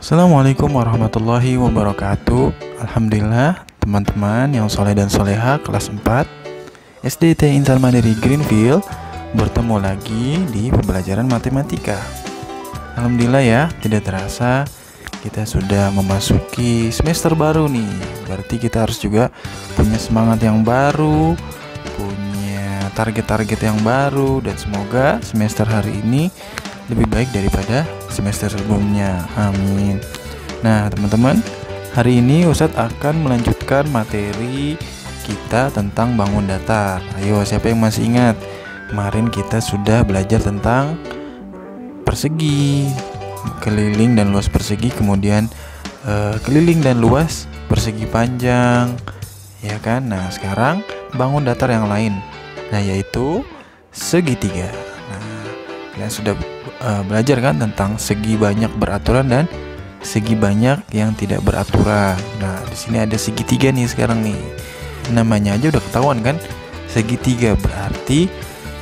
Assalamualaikum warahmatullahi wabarakatuh. Alhamdulillah teman-teman yang soleh dan soleha kelas 4 SDT Insan Mandiri Greenfield bertemu lagi di pembelajaran matematika. Alhamdulillah ya, tidak terasa kita sudah memasuki semester baru nih. Berarti kita harus juga punya semangat yang baru, punya target-target yang baru, dan semoga semester hari ini lebih baik daripada semester sebelumnya. Amin. Nah teman-teman, hari ini Ustadz akan melanjutkan materi kita tentang bangun datar. Ayo, siapa yang masih ingat? Kemarin kita sudah belajar tentang persegi, keliling dan luas persegi, kemudian keliling dan luas persegi panjang, ya kan? Nah sekarang bangun datar yang lain, nah yaitu segitiga. Nah kalian sudah belajar kan tentang segi banyak beraturan dan segi banyak yang tidak beraturan. Nah di sini ada segitiga nih sekarang nih. Namanya aja udah ketahuan kan, segitiga berarti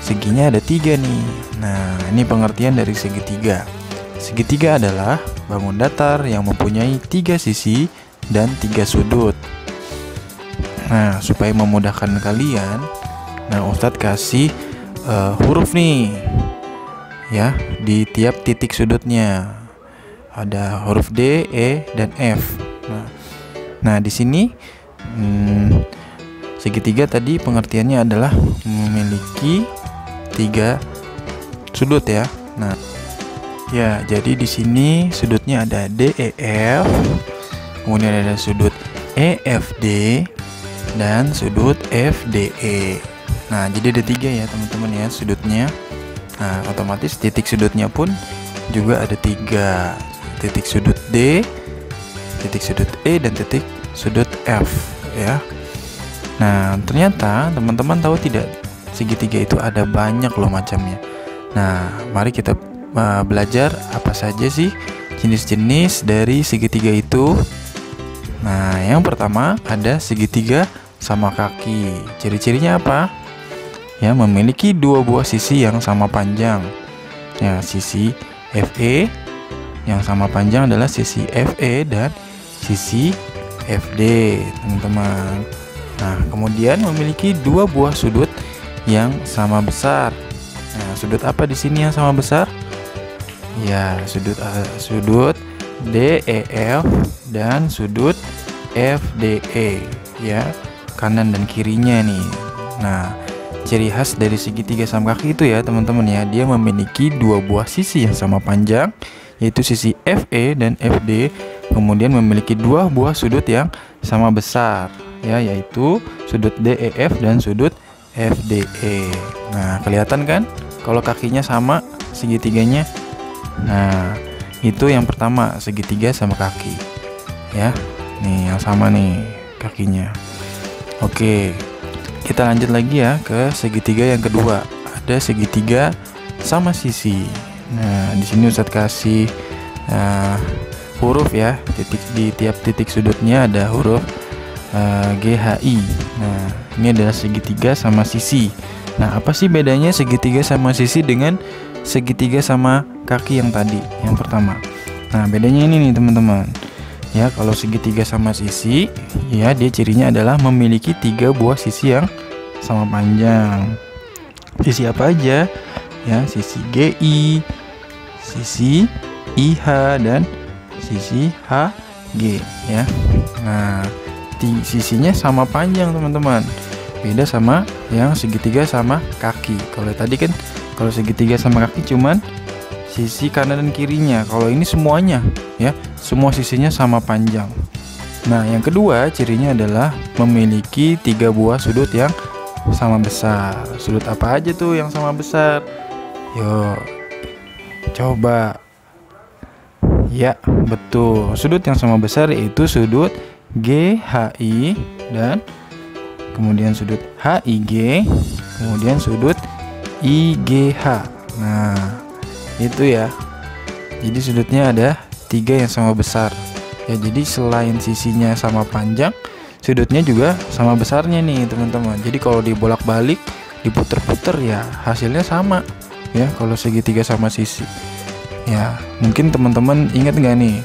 seginya ada 3 nih. Nah ini pengertian dari segitiga. Segitiga adalah bangun datar yang mempunyai 3 sisi dan 3 sudut. Nah supaya memudahkan kalian, nah Ustadz kasih huruf nih ya di tiap titik sudutnya. Ada huruf D, E, dan F. Nah di sini segitiga tadi pengertiannya adalah memiliki 3 sudut ya. Nah ya, jadi di sini sudutnya ada D, E, F, kemudian ada sudut E, F, D, dan sudut F, D, E. Nah jadi ada 3 ya teman-teman ya sudutnya. Nah otomatis titik sudutnya pun juga ada 3. Titik sudut D, titik sudut E, dan titik sudut F ya. Nah ternyata teman-teman tahu tidak, segitiga itu ada banyak loh macamnya. Nah mari kita belajar apa saja sih jenis-jenis dari segitiga itu. Nah yang pertama ada segitiga sama kaki. Ciri-cirinya apa? Ya, memiliki 2 buah sisi yang sama panjang. Ya, sisi FE yang sama panjang adalah sisi FE dan sisi FD, teman-teman. Nah, kemudian memiliki 2 buah sudut yang sama besar. Nah, sudut apa di sini yang sama besar? Ya, sudut DEF dan sudut FDE ya, kanan dan kirinya nih. Nah, ciri khas dari segitiga sama kaki itu ya teman-teman ya, dia memiliki 2 buah sisi yang sama panjang, yaitu sisi FE dan FD, kemudian memiliki 2 buah sudut yang sama besar ya, yaitu sudut DEF dan sudut FDE. Nah kelihatan kan kalau kakinya sama segitiganya. Nah itu yang pertama, segitiga sama kaki ya, nih yang sama nih kakinya. Oke, kita lanjut lagi ya ke segitiga yang kedua. Ada segitiga sama sisi. Nah, di sini Ustadz kasih huruf ya. Di tiap titik sudutnya ada huruf GHI. Nah, ini adalah segitiga sama sisi. Nah, apa sih bedanya segitiga sama sisi dengan segitiga sama kaki yang tadi, yang pertama? Nah, bedanya ini nih, teman-teman. Ya, kalau segitiga sama sisi, ya dia cirinya adalah memiliki 3 buah sisi yang sama panjang. Sisi apa aja? Ya, sisi GI, sisi IH, dan sisi HG ya. Nah, sisinya sama panjang, teman-teman. Beda sama yang segitiga sama kaki. Kalau tadi kan kalau segitiga sama kaki cuman sisi kanan dan kirinya. Kalau ini semuanya ya, semua sisinya sama panjang. Nah, yang kedua cirinya adalah memiliki 3 buah sudut yang sama besar. Sudut apa aja tuh yang sama besar? Yuk, coba. Ya, betul. Sudut yang sama besar yaitu sudut GHI dan kemudian sudut HIG, kemudian sudut IGH. Nah, itu ya. Jadi sudutnya ada 3 yang sama besar. Ya, jadi selain sisinya sama panjang, sudutnya juga sama besarnya nih, teman-teman. Jadi kalau dibolak-balik, diputer-puter ya hasilnya sama. Ya, kalau segitiga sama sisi. Ya, mungkin teman-teman ingat nggak nih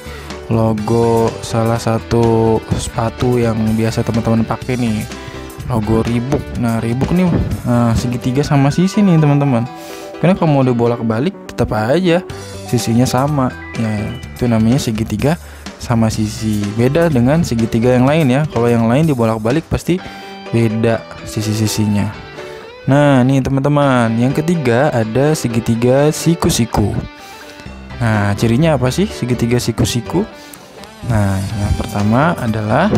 logo salah satu sepatu yang biasa teman-teman pakai nih, logo Reebok. Nah, Reebok nih segitiga sama sisi nih teman-teman. Karena kalau mau dibolak-balik tetap aja sisinya sama. Ya, itu namanya segitiga sama sisi. Beda dengan segitiga yang lain ya. Kalau yang lain dibolak-balik pasti beda sisi-sisinya. Nah, nih teman-teman, yang ketiga ada segitiga siku-siku. Nah, cirinya apa sih segitiga siku-siku? Nah, yang pertama adalah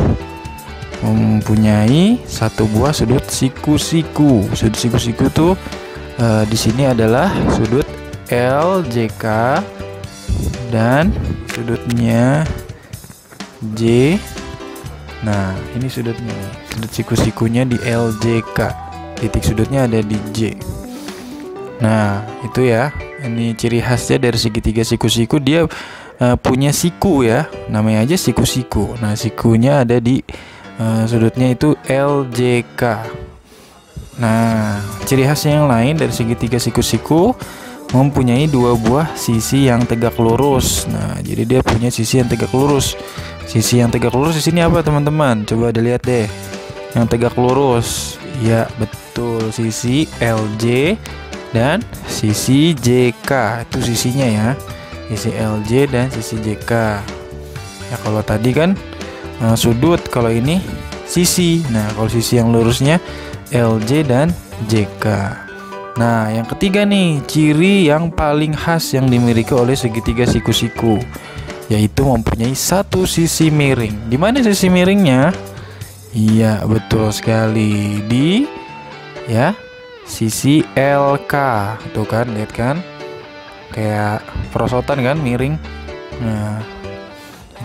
mempunyai satu buah sudut siku-siku. Sudut siku-siku tuh di sini adalah sudut LJK dan sudutnya J. Nah, ini sudutnya nih. Sudut siku-sikunya di LJK. Titik sudutnya ada di J. Nah, itu ya. Ini ciri khasnya dari segitiga siku-siku, dia punya siku ya. Namanya aja siku-siku. Nah, sikunya ada di sudutnya itu LJK. Nah, ciri khasnya yang lain dari segitiga siku-siku mempunyai dua buah sisi yang tegak lurus. Nah, jadi dia punya sisi yang tegak lurus. Sisi yang tegak lurus di sini apa teman-teman? Coba dilihat deh. Yang tegak lurus, ya betul, sisi LJ dan sisi JK. Itu sisinya ya, sisi LJ dan sisi JK. Ya, kalau tadi kan sudut, kalau ini sisi. Nah, kalau sisi yang lurusnya LJ dan JK. Nah, yang ketiga nih, ciri yang paling khas yang dimiliki oleh segitiga siku-siku, yaitu mempunyai satu sisi miring. Di mana sisi miringnya? Iya, betul sekali, di ya sisi LK. Tuh kan, lihat kan, kayak perosotan kan, miring. Nah,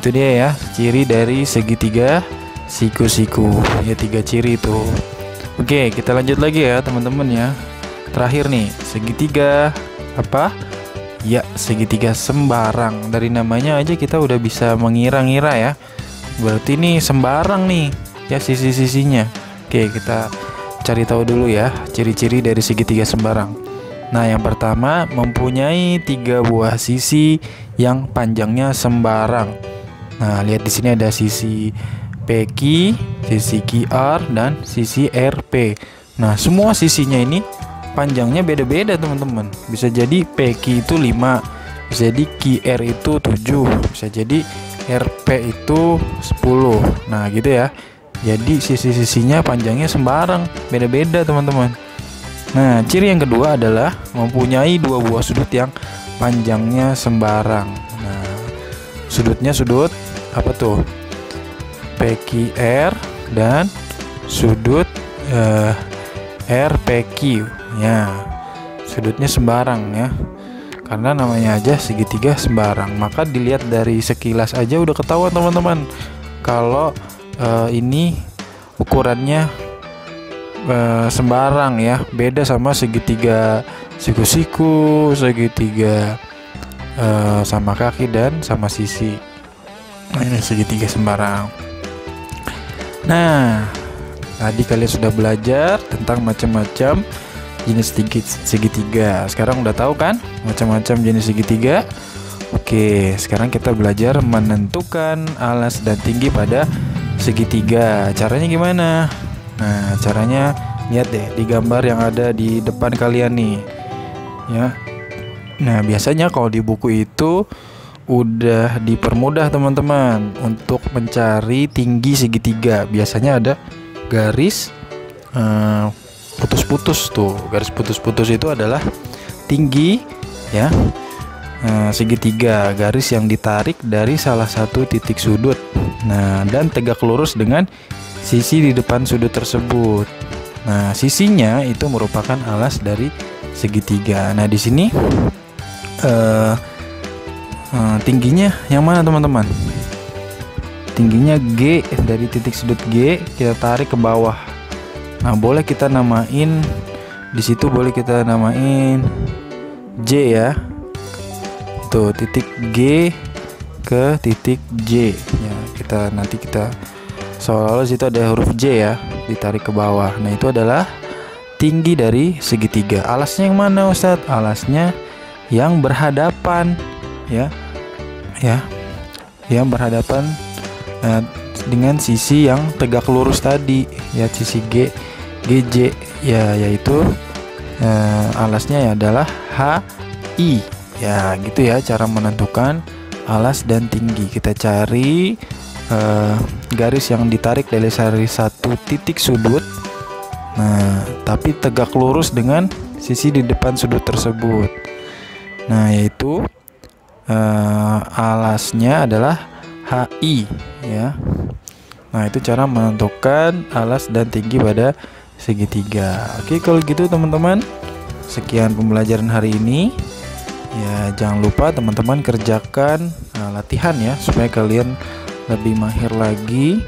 itu dia ya ciri dari segitiga siku-siku. Ya, 3 ciri itu. Oke, kita lanjut lagi ya teman-teman ya. Terakhir nih, segitiga apa? Ya, segitiga sembarang. Dari namanya aja kita udah bisa mengira-ngira ya. Berarti ini sembarang nih ya sisi-sisinya. Oke, kita cari tahu dulu ya ciri-ciri dari segitiga sembarang. Nah, yang pertama mempunyai 3 buah sisi yang panjangnya sembarang. Nah, lihat di sini ada sisi PQ, sisi QR, dan sisi RP. Nah, semua sisinya ini panjangnya beda-beda teman-teman. Bisa jadi PQ itu 5, bisa jadi QR itu 7, bisa jadi RP itu 10. Nah, gitu ya. Jadi sisi-sisinya panjangnya sembarang, beda-beda teman-teman. Nah, ciri yang kedua adalah mempunyai 2 buah sudut yang panjangnya sembarang. Nah, sudutnya sudut apa tuh? PQR dan sudut RPQ. Ya, sudutnya sembarang ya. Karena namanya aja segitiga sembarang, maka dilihat dari sekilas aja udah ketahuan teman-teman kalau ini ukurannya sembarang ya, beda sama segitiga siku-siku, segitiga sama kaki dan sama sisi. Nah, ini segitiga sembarang. Nah, tadi kalian sudah belajar tentang macam-macam jenis segitiga. Sekarang udah tahu kan macam-macam jenis segitiga? Oke, sekarang kita belajar menentukan alas dan tinggi pada segitiga. Caranya gimana? Nah, caranya lihat deh di gambar yang ada di depan kalian nih ya. Nah, biasanya kalau di buku itu udah dipermudah teman-teman untuk mencari tinggi segitiga. Biasanya ada garis putus-putus tuh. Garis putus-putus itu adalah tinggi ya segitiga, garis yang ditarik dari salah satu titik sudut. Nah, dan tegak lurus dengan sisi di depan sudut tersebut. Nah, sisinya itu merupakan alas dari segitiga. Nah, di sini tingginya yang mana teman-teman? Tingginya G, dari titik sudut G kita tarik ke bawah. Nah, boleh kita namain di situ, boleh kita namain J ya. Tuh, titik G ke titik J ya. Nanti kita seolah-olah situ ada huruf J ya, ditarik ke bawah. Nah, itu adalah tinggi dari segitiga. Alasnya yang mana Ustadz? Alasnya yang berhadapan ya. Ya. yang berhadapan dengan sisi yang tegak lurus tadi ya, sisi GJ ya, yaitu alasnya ya adalah HI ya, gitu ya cara menentukan alas dan tinggi. Kita cari garis yang ditarik dari satu titik sudut, nah tapi tegak lurus dengan sisi di depan sudut tersebut. Nah yaitu alasnya adalah HI ya. Nah itu cara menentukan alas dan tinggi pada segitiga. Oke, kalau gitu teman-teman, sekian pembelajaran hari ini ya. Jangan lupa teman-teman kerjakan latihan ya, supaya kalian lebih mahir lagi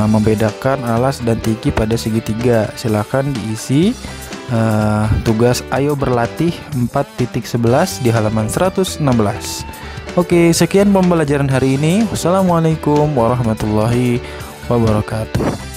membedakan alas dan tinggi pada segitiga. Silahkan diisi tugas ayo berlatih 4.11 di halaman 116. Oke, sekian pembelajaran hari ini. Wassalamualaikum warahmatullahi wabarakatuh.